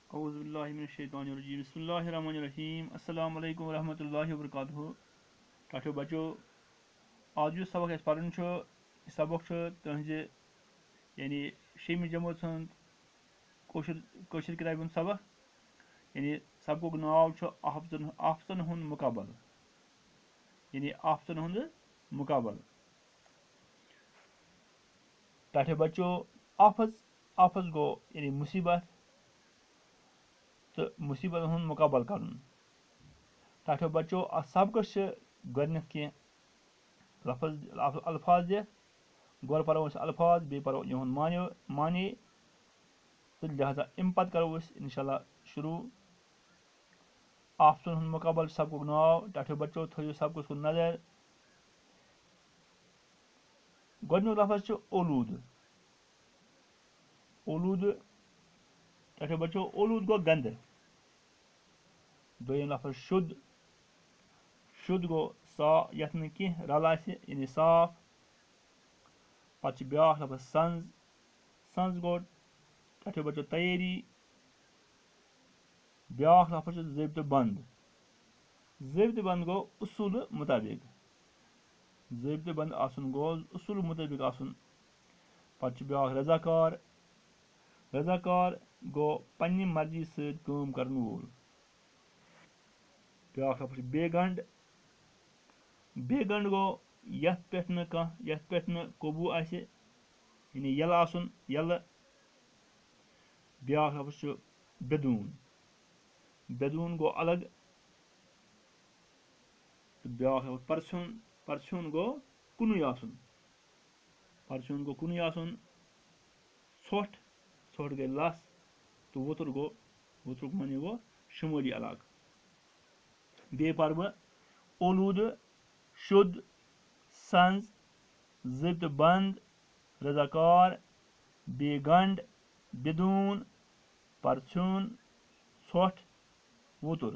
औज़ुबिल्लाहिमिनश्शैतानिर्रजीम बिस्मिल्लाहिर्रहमानिर्रहीम अस्सलाम वालेकुम वरहमतुल्लाहि वबरकातुहू। टाठियो बच्चो, आज जो सबक अस पढ़न सबक तुहज यानी 6वीं जमात कौशर किताब हूँ सबक। यानी सबक नाव आफजन हुंद मुकाबल, यानी आफजन हुंद मुकाबल। टाठियो बच्चो, आफज गो यानी मुसीबत, तो मुसीबत हुंद मुकाबल कर। टाठियो बच्चो, अ सबकस गो कह अल्फाज दिख गो पो अल्फाज बे पो इहुंद मानी, तो लिहाजा अम पत करो इंशाल्लाह शुरू। आफजन हुंद मुकाबल सबक नाव। टाठियो बच्चो, थो सबक कुन नजर। गोडनुक लफज ओलूद। ओलूद टाठियो बच्चो, ओलूद गो गंद। दोयम लफज शुद्ध। शुद्ध गो यथ न कह रल यानी साफ। पत ब्या लफज संज। संज गो टाठियो बच्चो तैयारी। ब्या लफज ज़ब्त बंद। ज़ब्त बंद गो उसूल मुताबिक। ज़ब्त बंद आसन गो उसूल मुताबिक आसन। पत ब्या रजाकार। रजाकार गो पन्नी मर्जी से काम करन वोल। ब्या लफज बेगंड। बेगंड गो यथ पे न कबू आसे यानी यल आसन यल। ब्या लफज बेदून। बेदून गो अलग। तो ब्या लफज परछुन। परछुन गो कुन आसन। परछुन गो कुन आसन। ोठ। ोठ गई लस। तो वोतुर गो वोतुर मानी गो शुमाली इलाक। बे पर बह ओलूद, शुद्ध, संज, ज़ब्त बंद, रजाकार, बेगंड, बेदून, परछुन, ोठ, वोतुर।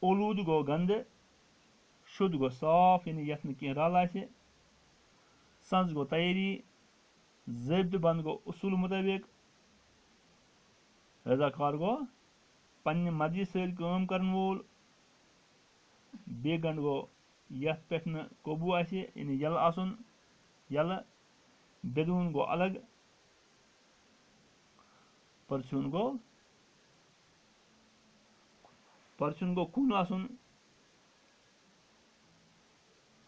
ओलूद गो गंद। शुद्ध गो साफ यानी यथ न कह रल आसे। संज गो तैयारी। ज़ब्त बंद गो उसूल मुताबिक। रजाकार गो पन्नी मर्जी से काम करन वोल। बेगंड गो यथ पे न कबू आसे यानी यल आसन यल। बेदून गो अलग। परछुन गो कुन आसन।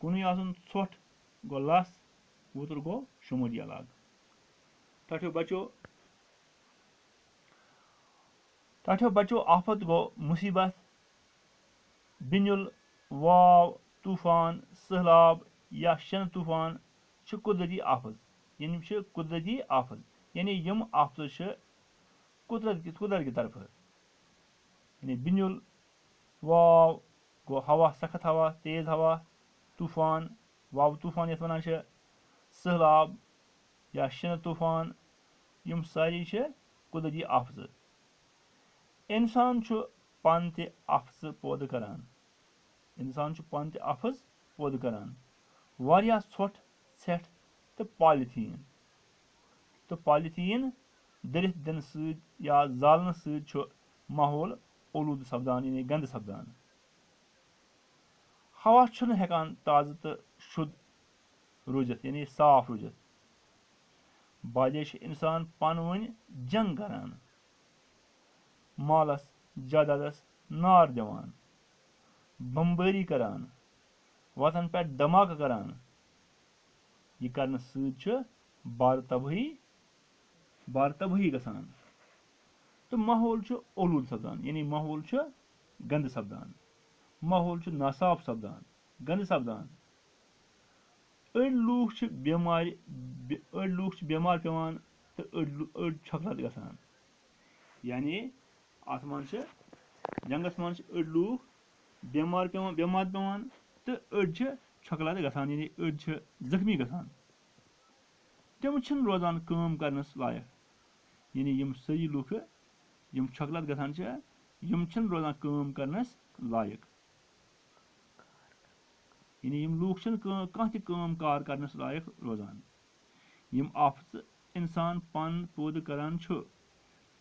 कुन आसन। ोठ गो लस। वोतुर गो शुमाली इलाक। टाठियो बच्चो, आफत गो मुसीबत। बिनुल, वाव, तूफान, सहलाब या शन तूफान कुदरती आफत। यानी कुदरती आफत यानी यम आफत कुदरत की तरफ। यानी बिनुल, वाव गो हवा, सख्त हवा, तेज हवा। तूफान, वाव तूफान यथ वन। सहलाब या शन तूफान, यम सारी कुदरती आफत। इंसान पान ते आफत पौद करान। इंसान पान ते आफत पौद करान। वारिया ोठ, सेठ तो पॉलीथीन। तो पॉलीथीन दरित दिन या जालन सो माहौल ओलूद सपदान यानी गंद सपदान। हवा छुन हेकान ताज़ तो शुद्ध रूजित यानी साफ रूजित। बादे इंसान पान वन जंग करान। मालस जायदादस नार दिवान। बम्बारी करान। वतन पे धमाका करान। यह करने सह बार तबाही गसान। तो माहौल ओलूद सपदान यानी माहौल गंद सपदान। माहौल नासाफ सपदान, गंद सपदान। अड़ लूख बेमार पेवान तो अड़ छकलत गसान। यानी अत मन जंगस मन अड़ लूख बेमार पेवान तो अड़ छकलत गसान यानी अड़ जख्मी गसान। तम रोजान काम करनस लायक। यानी यम सही लूख यम छकलत गसान यम रोजान काम करनस लायक। यानी यम लूख कह काम कार करनस लायक रोजान। यम आफत इंसान पान पौद करान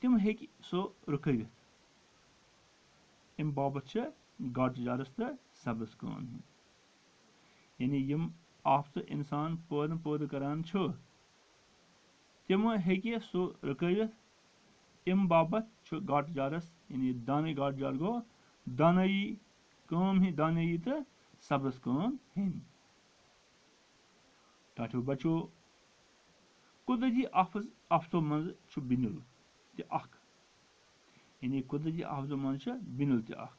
तिम हेकि सो रुकवित अमि बाबत छ गाड तजारस तो सब्ज कान यानी यम आफत इंसान पैद करान छ तिम हेकि सो रुकवित अमि बाबत छ गाड तजारस यानी दाने गाड तजार गो दानई काम ही दानई तो सब्ज कान हेन टाठो बचो कुदरती आफतो मज छ बिनुल ते अख यानी कुदरती आफतो मज छ बिनुल ते अख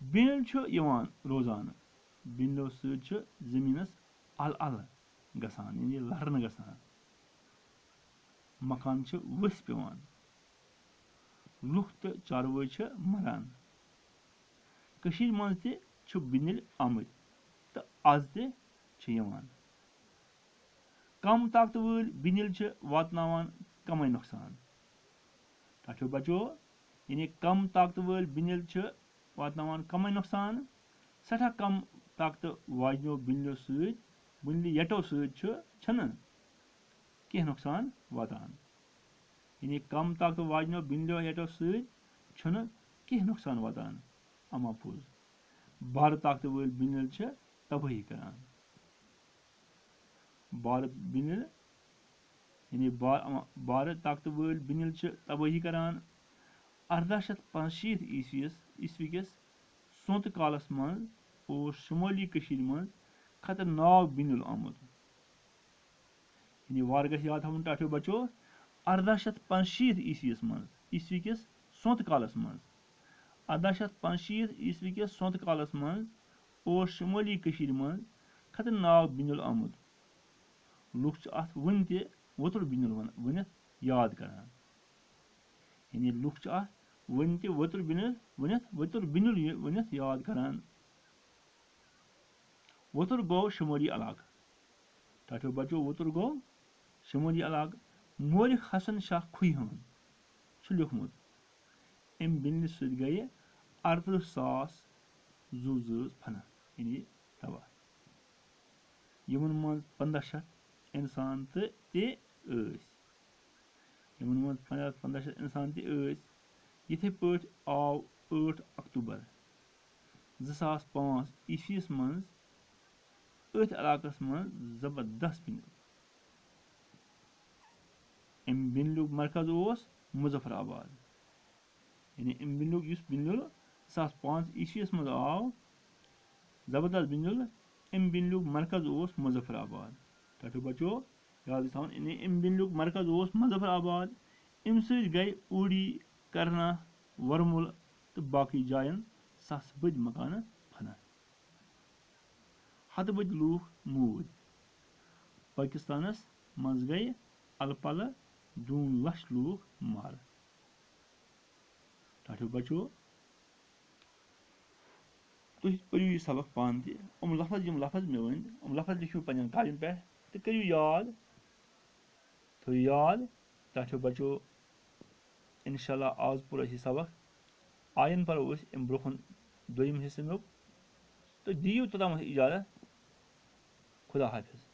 बिनुल छ यवान रोजान बिनुल सद छ जमीनस अल अल गसान यानी लहरन गसान मकान छ वस पेवान लुख तो चारवय छ मरान कशीर मज ते छ बिनुल आमद तो आज ते छ यवान कम ताकतवर बिनुल छ वातनावान कमै नुकसान टाठो बचो यानी कम ताकतवर बिनुल छ वातनावान कमै नुकसान सठा कम ताकत वाजनो बिनुल सद बिनुल यटो सद छन कह नुकसान वातान यानी कम ताकत वाजनो बिनुल यटो सद छन कह नुकसान वातान अमा पोज बार ताकतवर बिनुल छ तबाही करान बार बिनुल यानी बार ताकतवर बिनुल छ तबाही करान 1885 ईस्वी किस सोंत कालस मज और शुमाली कशीर मज खतरनाक बिनुल आमुद यानी वार गस याद थवन टाठो बचो 1885 ईस्वी किस सोंत कालस मज 1885 ईस्वी किस सोंत कालस मज और शुमाली कशीर मज खतरनाक बिनुल आमुद लुक छ अथ वन ते वोतुर बिनुल वनित याद करान यानी लुक छ अथ वन ते वोतुर बिनुल वनित याद करान वोतुर गो शुमाली इलाका टाठो बचो वोतुर गो शुमाली इलाका मोलिक हसन शाह खुईहान छ लिखमुत अम बिनुल सद गए 38,000 जू फना यानी तबाह यमन मज 1500 इंसान ते यमन मज 1500 इंसान ते इथे पट आव 8 अक्टूबर 2005 ईस्वीस मज अथ इलाकस मज जबरदस्त बिनुल अम बिनुल मरकज ओस मुजफ्फराबाद यानी अम बिनुल 2005 ईस्वीस मज आव जबरदस्त बिनुल अम बिनुल मरकज ओस मुजफ्फराबाद टाठो बचो याद थवन अम बिनुल मरकज ओस मुजफ्फराबाद अम सद गई उड़ी करना वरमुल तो बाकी जायन सस बद मकान फना हद बद लूख मूद पाकिस्तानस मज गई अलपल 2 लाख लूख मार टाठो बचो तुम पढ़ो यह सबक पान तम लफज मे वन लफज लिखो पन्न कालिन पे तो करो याद थो याद टाठो बचो इंशाल्लाह आज पुर यह सबक आयन पर अम ब्रोखन दोम हिस्से तो दियो तोतम इजाजत खुदा हाफिज।